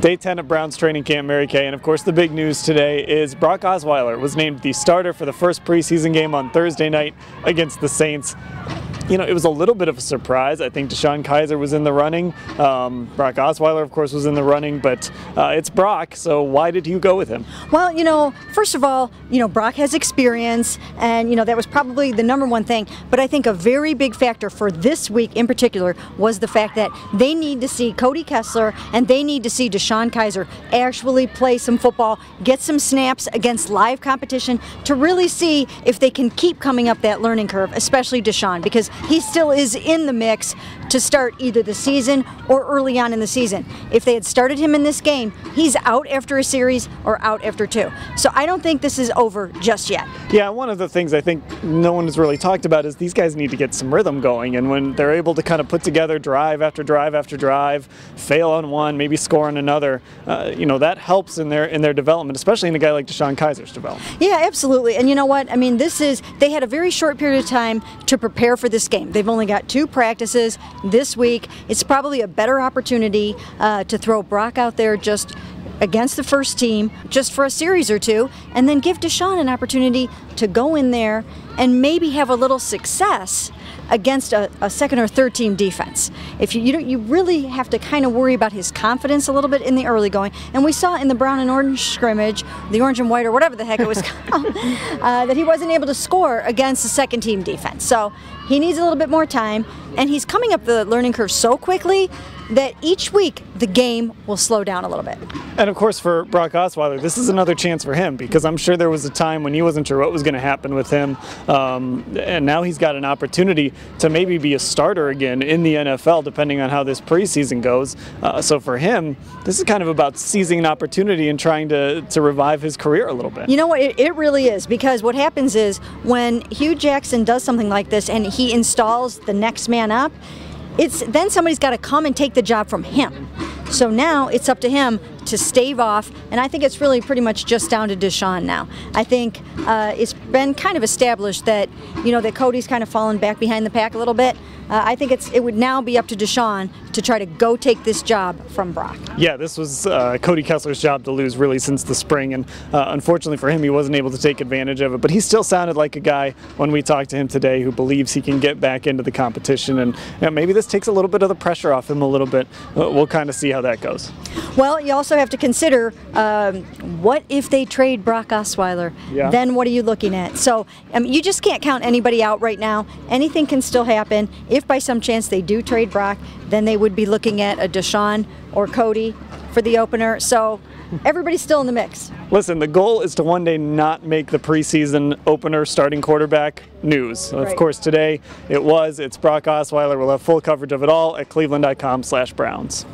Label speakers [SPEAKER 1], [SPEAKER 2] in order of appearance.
[SPEAKER 1] Day 10 of Browns training camp, Mary Kay, and of course the big news today is Brock Osweiler was named the starter for the first preseason game on Thursday night against the Saints. You know, it was a little bit of a surprise. I think DeShone Kizer was in the running. Brock Osweiler, of course, was in the running, but it's Brock, so why did you go with him?
[SPEAKER 2] Well, you know, first of all, you know, Brock has experience, and, you know, that was probably the #1 thing. But I think a very big factor for this week in particular was the fact that they need to see Cody Kessler and they need to see DeShone Kizer actually play some football, get some snaps against live competition to really see if they can keep coming up that learning curve, especially DeShone, because he still is in the mix to start either the season or early on in the season. If they had started him in this game, he's out after a series or out after 2. So I don't think this is over just yet.
[SPEAKER 1] Yeah, one of the things I think no one has really talked about is these guys need to get some rhythm going, and when they're able to kind of put together drive after drive after drive, fail on one, maybe score on another, you know, that helps in their development, especially in a guy like DeShone Kizer's development.
[SPEAKER 2] Yeah, absolutely. And you know what? I mean, they had a very short period of time to prepare for this game. They've only got 2 practices this week. It's probably a better opportunity to throw Brock out there just against the first team, just for a series or 2, and then give DeShone an opportunity to go in there and maybe have a little success against a second or third team defense. If you really have to kind of worry about his confidence a little bit in the early going, and we saw in the brown and orange scrimmage, the orange and white or whatever the heck it was called, that he wasn't able to score against the second team defense. So he needs a little bit more time, and he's coming up the learning curve so quickly that each week the game will slow down a little bit.
[SPEAKER 1] And of course for Brock Osweiler, this is another chance for him, because I'm sure there was a time when he wasn't sure what was going to happen with him, and now he's got an opportunity to maybe be a starter again in the NFL, depending on how this preseason goes. So for him, this is kind of about seizing an opportunity and trying to revive his career a little bit.
[SPEAKER 2] You know what, it really is, because what happens is when Hugh Jackson does something like this and he installs the next man up, then somebody's got to come and take the job from him. So now it's up to him to stave off, and I think it's really pretty much just down to DeShone now. I think it's been kind of established that, you know, that Cody's kind of fallen back behind the pack a little bit. I think it would now be up to DeShone to try to go take this job from Brock.
[SPEAKER 1] Yeah, this was Cody Kessler's job to lose really since the spring, and unfortunately for him, he wasn't able to take advantage of it. But he still sounded like a guy when we talked to him today who believes he can get back into the competition, and you know, maybe this takes a little bit of the pressure off him a little bit. We'll kind of see how that goes.
[SPEAKER 2] Well, you also have to consider what if they trade Brock Osweiler?
[SPEAKER 1] Yeah.
[SPEAKER 2] Then what are you looking at? So you just can't count anybody out right now. Anything can still happen. If by some chance they do trade Brock, then they would be looking at a DeShone or Cody for the opener. So everybody's still in the mix.
[SPEAKER 1] Listen, the goal is to one day not make the preseason opener starting quarterback news.
[SPEAKER 2] Right.
[SPEAKER 1] Of course, today it's Brock Osweiler. We'll have full coverage of it all at cleveland.com/Browns.